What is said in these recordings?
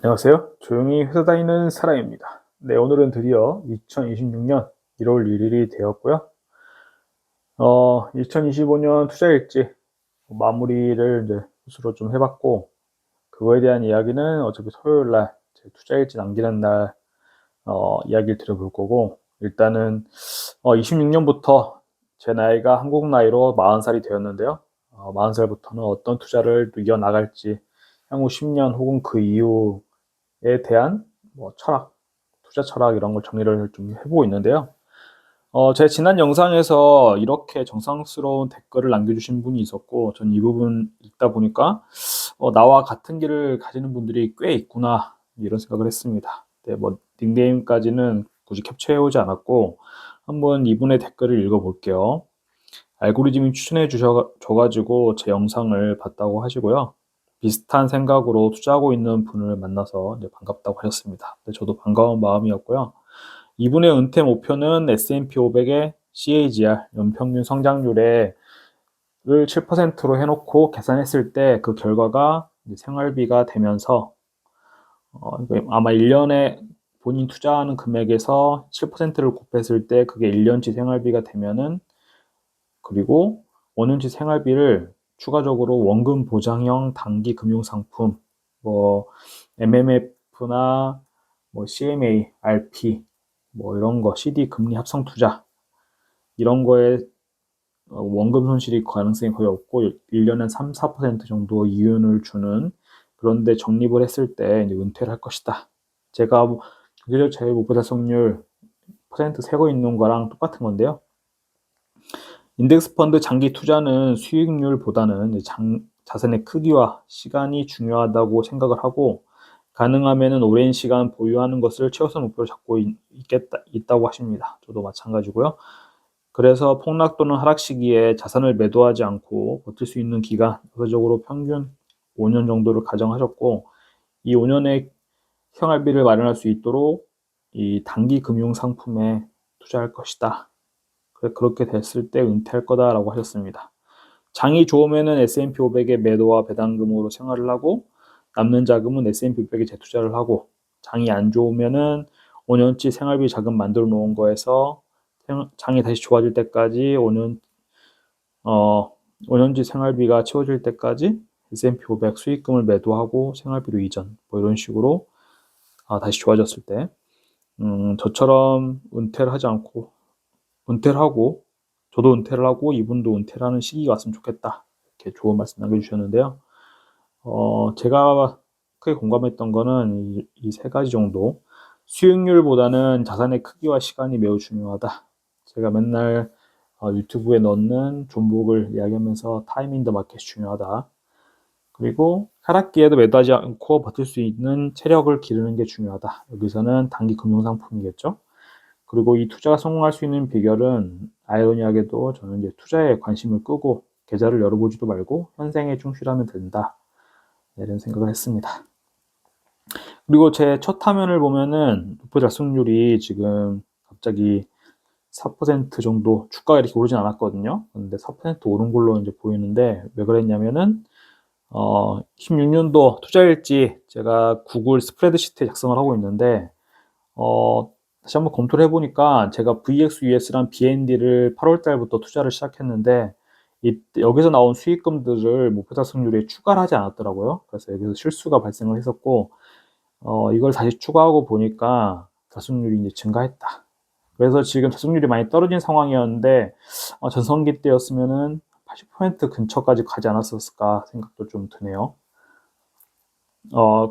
안녕하세요. 조용히 회사 다니는 사람입니다. 네, 오늘은 드디어 2026년 1월 1일이 되었고요. 2025년 투자 일지 마무리를 이제 스스로 좀 해봤고, 그거에 대한 이야기는 어차피 토요일 날, 제 투자 일지 남기는 날, 이야기를 드려볼 거고, 일단은, 26년부터 제 나이가 한국 나이로 40살이 되었는데요. 40살부터는 어떤 투자를 또 이어나갈지, 향후 10년 혹은 그 이후에 대한 뭐 철학, 투자 철학 이런 걸 정리를 좀 해보고 있는데요. 제 지난 영상에서 이렇게 정성스러운 댓글을 남겨주신 분이 있었고, 전 이 부분 읽다 보니까, 나와 같은 길을 가지는 분들이 꽤 있구나, 이런 생각을 했습니다. 네, 뭐, 닉네임까지는 굳이 캡처해오지 않았고, 한번 이분의 댓글을 읽어볼게요. 알고리즘이 추천해 주셔가지고 제 영상을 봤다고 하시고요. 비슷한 생각으로 투자하고 있는 분을 만나서 이제 반갑다고 하셨습니다. 네, 저도 반가운 마음이었고요. 이분의 은퇴 목표는 S&P 500의 CAGR, 연평균 성장률을 7%로 해놓고 계산했을 때 그 결과가 생활비가 되면서 아마 1년에 본인 투자하는 금액에서 7%를 곱했을 때 그게 1년치 생활비가 되면은, 그리고 5년치 생활비를 추가적으로 원금 보장형 단기 금융상품, 뭐 MMF나 뭐 CMA, RP, 뭐 이런 거, CD 금리 합성 투자 이런 거에 원금 손실이 가능성이 거의 없고 1년에 3, 4% 정도 이윤을 주는, 그런데 적립을 했을 때 이제 은퇴를 할 것이다. 제가 경제적 자유 목표 달성률 퍼센트 세고 있는 거랑 똑같은 건데요. 인덱스 펀드 장기 투자는 수익률보다는 자산의 크기와 시간이 중요하다고 생각을 하고, 가능하면 오랜 시간 보유하는 것을 최우선 목표로 잡고 있다고 하십니다. 저도 마찬가지고요. 그래서 폭락 또는 하락 시기에 자산을 매도하지 않고 버틸 수 있는 기간, 역사적으로 평균 5년 정도를 가정하셨고, 이 5년의 생활비를 마련할 수 있도록 이 단기 금융 상품에 투자할 것이다. 그렇게 됐을 때 은퇴할 거다라고 하셨습니다. 장이 좋으면은 S&P 500의 매도와 배당금으로 생활을 하고, 남는 자금은 S&P 500에 재투자를 하고, 장이 안 좋으면은 5년치 생활비 자금 만들어 놓은 거에서 장이 다시 좋아질 때까지 5년치 생활비가 채워질 때까지 S&P 500 수익금을 매도하고 생활비로 이전, 뭐 이런 식으로 다시 좋아졌을 때 저처럼 은퇴를 하지 않고, 은퇴를 하고, 저도 은퇴를 하고 이분도 은퇴를 하는 시기가 왔으면 좋겠다, 이렇게 좋은 말씀 남겨주셨는데요. 제가 크게 공감했던 거는 이 세 가지 정도. 수익률보다는 자산의 크기와 시간이 매우 중요하다. 제가 맨날 유튜브에 넣는 종목을 이야기하면서 타임 인 더 마켓이 중요하다. 그리고 하락기에도 매도하지 않고 버틸 수 있는 체력을 기르는 게 중요하다. 여기서는 단기 금융상품이겠죠. 그리고 이 투자가 성공할 수 있는 비결은 아이러니하게도 저는 이제 투자에 관심을 끄고 계좌를 열어보지도 말고 현생에 충실하면 된다, 이런 생각을 했습니다. 그리고 제 첫 화면을 보면은 목표 달성률이 지금 갑자기 4% 정도, 주가가 이렇게 오르진 않았거든요. 근데 4% 오른 걸로 이제 보이는데, 왜 그랬냐면은 16년도 투자일지 제가 구글 스프레드시트에 작성을 하고 있는데, 다시 한번 검토를 해보니까 제가 VXUS랑 BND를 8월 달부터 투자를 시작했는데, 여기서 나온 수익금들을 목표 달성률에 추가를 하지 않았더라고요. 그래서 여기서 실수가 발생을 했었고, 이걸 다시 추가하고 보니까 달성률이 이제 증가했다. 그래서 지금 달성률이 많이 떨어진 상황이었는데, 전성기 때였으면은 80% 근처까지 가지 않았을까 생각도 좀 드네요.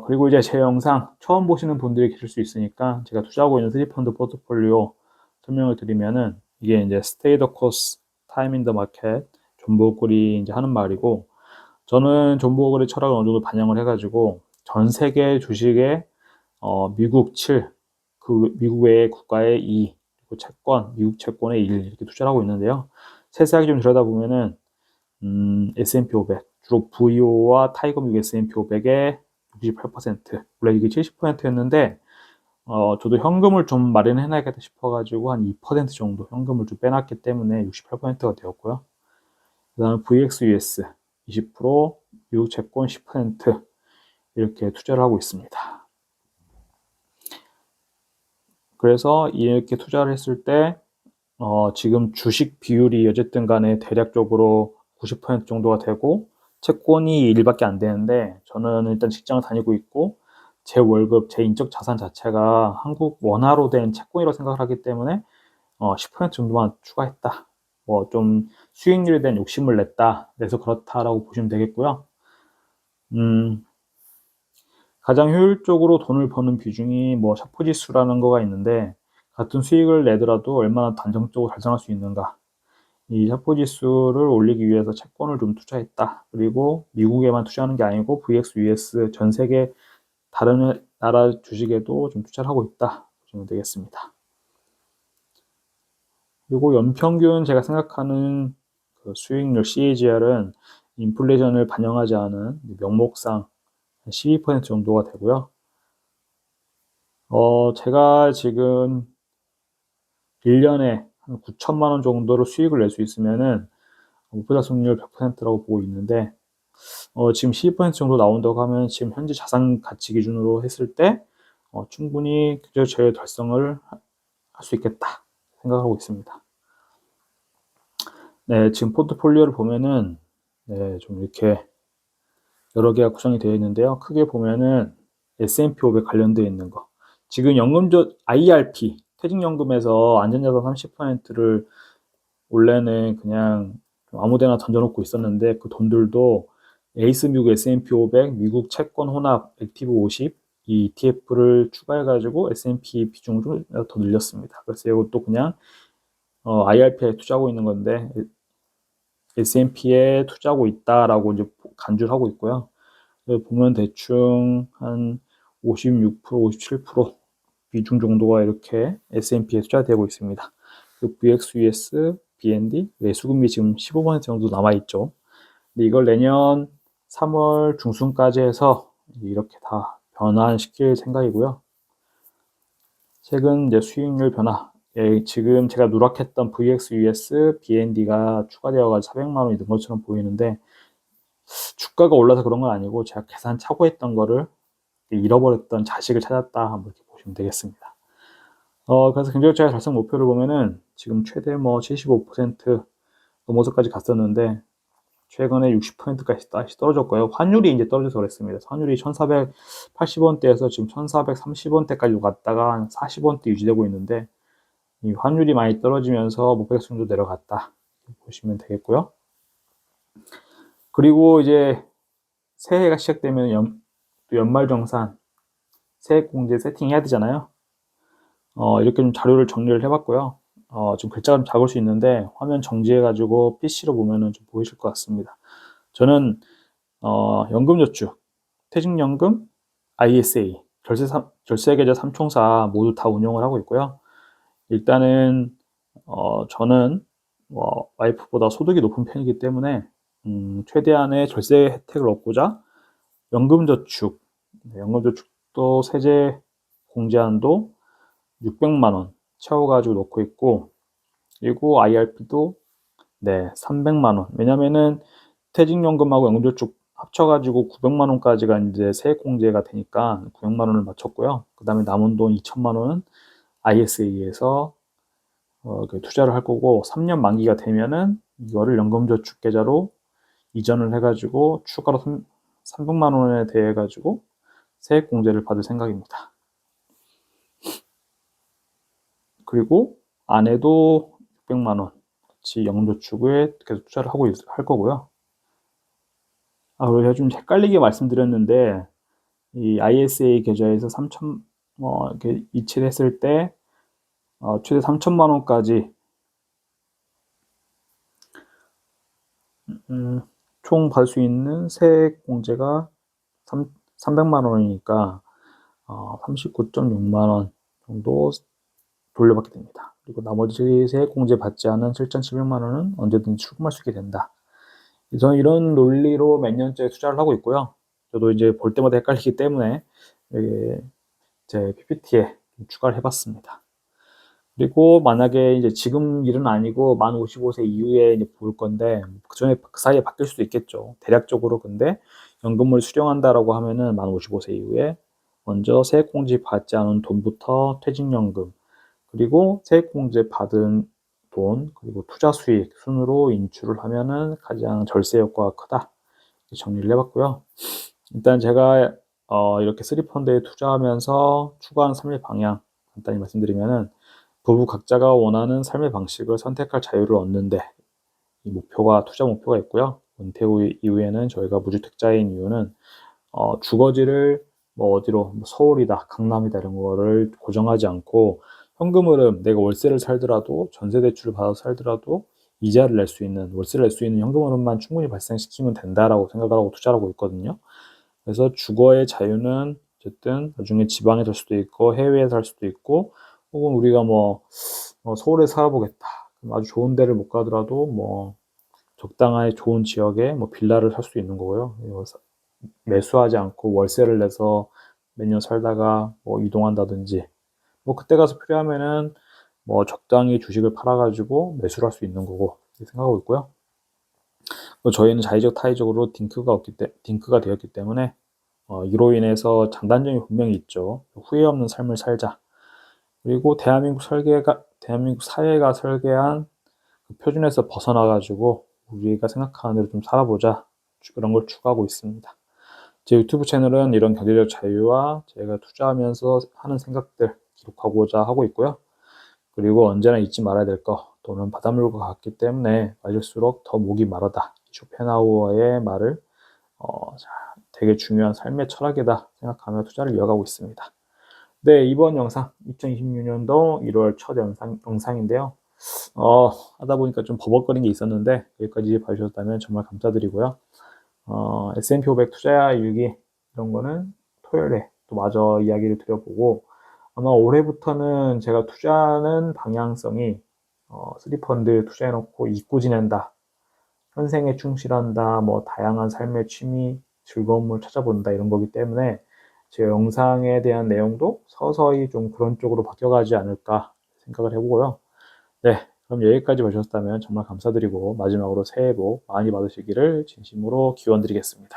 그리고 이제 제 영상 처음 보시는 분들이 계실 수 있으니까 제가 투자하고 있는 스리펀드 포트폴리오 설명을 드리면은, 이게 이제 stay the course, time in the market, 존 보글이 이제 하는 말이고, 저는 존 보글의 철학을 어느 정도 반영을 해가지고 전 세계 주식에 미국 7, 그 미국 외의 국가의 2, 그리고 채권, 미국 채권의 1 이렇게 투자를 하고 있는데요. 세세하게 좀 들여다보면은 S&P 500, 주로 VO와 타이거 미국 S&P 500의 68%, 원래 이게 70%였는데 저도 현금을 좀 마련해놔야겠다 싶어가지고 한 2% 정도 현금을 좀 빼놨기 때문에 68%가 되었고요. 그 다음에 VXUS 20%, 미국 채권 10% 이렇게 투자를 하고 있습니다. 그래서 이렇게 투자를 했을 때 지금 주식 비율이 어쨌든 간에 대략적으로 90% 정도가 되고 채권이 1밖에 안 되는데 저는 일단 직장을 다니고 있고 제 월급, 제 인적 자산 자체가 한국 원화로 된 채권이라고 생각을 하기 때문에 10% 정도만 추가했다. 뭐 좀 수익률에 대한 욕심을 냈다. 그래서 그렇다라고 보시면 되겠고요. 음, 가장 효율적으로 돈을 버는 비중이 뭐 샤프지수라는 거가 있는데 같은 수익을 내더라도 얼마나 단정적으로 달성할 수 있는가. 이 샤프지수를 올리기 위해서 채권을 좀 투자했다. 그리고 미국에만 투자하는 게 아니고 VX, US 전 세계 다른 나라 주식에도 좀 투자를 하고 있다. 보시면 되겠습니다. 그리고 연평균 제가 생각하는 그 수익률 CAGR은 인플레이션을 반영하지 않은 명목상 12% 정도가 되고요. 제가 지금 1년에 한 9천만 원 정도로 수익을 낼 수 있으면은 목표 달성률 100%라고 보고 있는데 지금 12% 정도 나온다고 하면 지금 현재 자산 가치 기준으로 했을 때 충분히 제 달성을 할 수 있겠다 생각하고 있습니다. 네, 지금 포트폴리오를 보면은 네, 좀 이렇게 여러 개가 구성이 되어 있는데요. 크게 보면은 S&P 500 관련되어 있는 거. 지금 연금저 IRP 퇴직연금에서 안전자산 30%를 원래는 그냥 아무데나 던져놓고 있었는데 그 돈들도 에이스 미국 S&P 500 미국 채권 혼합 액티브 50 이 ETF를 추가해가지고 S&P 비중을 좀 더 늘렸습니다. 그래서 이것도 그냥 IRP에 투자하고 있는 건데 S&P에 투자하고 있다라고 이제 간주를 하고 있고요. 보면 대충 한 56%, 57% 비중 정도가 이렇게 S&P에 투자되고 있습니다. 그 VX, US, BND, 매수금이 지금 15% 정도 남아있죠. 근데 이걸 내년 3월 중순까지 해서 이렇게 다 변환시킬 생각이고요. 최근 이제 수익률 변화, 지금 제가 누락했던 VX, US, BND가 추가되어가지고 400만 원이 는 것처럼 보이는데 주가가 올라서 그런 건 아니고 제가 계산 착오했던 거를 잃어버렸던 자식을 찾았다 한번 이렇게 보시면 되겠습니다. 그래서 경제적자 달성 목표를 보면은 지금 최대 뭐 75% 넘어서까지 갔었는데 최근에 60%까지 다시 떨어졌고요. 환율이 이제 떨어져서 그랬습니다. 환율이 1480원대에서 지금 1430원대까지 갔다가 40원대 유지되고 있는데 이 환율이 많이 떨어지면서 목표 수준도 내려갔다 보시면 되겠고요. 그리고 이제 새해가 시작되면 연말정산 세액공제 세팅해야 되잖아요. 이렇게 좀 자료를 정리를 해봤고요. 좀 글자가 좀 작을 수 있는데 화면 정지해가지고 PC로 보면은 좀 보이실 것 같습니다. 저는 연금저축, 퇴직연금, ISA, 절세계좌 3총사 모두 다 운용을 하고 있고요. 일단은 저는 와이프보다 소득이 높은 편이기 때문에 최대한의 절세 혜택을 얻고자 연금저축, 연금저축도 세제 공제한도 600만 원 채워가지고 놓고 있고, 그리고 IRP도 네 300만 원. 왜냐면은 퇴직연금하고 연금저축 합쳐가지고 900만 원까지가 이제 세액공제가 되니까 900만 원을 맞췄고요. 그 다음에 남은 돈 2천만 원은 ISA에서 투자를 할 거고 3년 만기가 되면은 이거를 연금저축 계좌로 이전을 해가지고 추가로 300만 원에 대해 가지고 세액공제를 받을 생각입니다. 그리고 아내도 600만 원 같이 연금저축에 계속 투자를 할 거고요. 그리고 제가 좀 헷갈리게 말씀드렸는데 이 ISA 계좌에서 3천 이렇게 이체를 했을 때 최대 3천만 원까지 총 받을 수 있는 세액 공제가 300만 원이니까 39.6만 원 정도 돌려받게 됩니다. 그리고 나머지 세액 공제 받지 않은 7,700만 원은 언제든지 출금할 수 있게 된다. 저는 이런 논리로 몇 년째 투자를 하고 있고요. 저도 이제 볼 때마다 헷갈리기 때문에 제 PPT에 추가를 해봤습니다. 그리고 만약에 이제 지금 일은 아니고 만 55세 이후에 이제 볼 건데 그 전에 그 사이에 바뀔 수도 있겠죠. 대략적으로 근데 연금을 수령한다라고 하면은 만 55세 이후에 먼저 세액공제 받지 않은 돈부터 퇴직연금, 그리고 세액공제 받은 돈, 그리고 투자 수익 순으로 인출을 하면은 가장 절세 효과가 크다. 정리를 해봤고요. 일단 제가 이렇게 쓰리펀드에 투자하면서 추구하는 삶의 방향 간단히 말씀드리면은 부부 각자가 원하는 삶의 방식을 선택할 자유를 얻는데 이 목표가 투자 목표가 있고요. 은퇴 이후에는 저희가 무주택자인 이유는 주거지를 뭐 어디로 뭐 서울이다, 강남이다 이런 거를 고정하지 않고 현금 흐름, 내가 월세를 살더라도 전세 대출을 받아서 살더라도 이자를 낼 수 있는 월세를 낼 수 있는 현금 흐름만 충분히 발생시키면 된다라고 생각을 하고 투자를 하고 있거든요. 그래서 주거의 자유는 어쨌든 나중에 지방에 살 수도 있고 해외에 살 수도 있고 혹은 우리가 뭐 서울에 살아보겠다. 그럼 아주 좋은 데를 못 가더라도 뭐 적당하게 좋은 지역에 뭐 빌라를 살 수 있는 거고요. 매수하지 않고 월세를 내서 몇 년 살다가 뭐 이동한다든지 뭐 그때 가서 필요하면은 뭐 적당히 주식을 팔아가지고 매수를 할 수 있는 거고 이렇게 생각하고 있고요. 저희는 자의적 타의적으로 딩크가 되었기 때문에 이로 인해서 장단점이 분명히 있죠. 후회 없는 삶을 살자. 그리고 대한민국 사회가 설계한 그 표준에서 벗어나가지고 우리가 생각하는 대로 좀 살아보자. 그런 걸 추구하고 있습니다. 제 유튜브 채널은 이런 경제적 자유와 제가 투자하면서 하는 생각들 기록하고자 하고 있고요. 그리고 언제나 잊지 말아야 될 거, 돈은 바닷물과 같기 때문에 마실수록 더 목이 마르다. 쇼펜하우어의 말을 되게 중요한 삶의 철학이다 생각하며 투자를 이어가고 있습니다. 네, 이번 영상 2026년도 1월 첫 영상인데요. 하다 보니까 좀 버벅거린 게 있었는데 여기까지 봐주셨다면 정말 감사드리고요. S&P 500 투자 일기 이런 거는 토요일에 또 마저 이야기를 드려보고 아마 올해부터는 제가 투자하는 방향성이 쓰리펀드 투자해놓고 잊고 지낸다, 현생에 충실한다, 뭐 다양한 삶의 취미, 즐거움을 찾아본다 이런 거기 때문에 제 영상에 대한 내용도 서서히 좀 그런 쪽으로 바뀌어가지 않을까 생각을 해보고요. 네, 그럼 여기까지 보셨다면 정말 감사드리고 마지막으로 새해 복 많이 받으시기를 진심으로 기원드리겠습니다.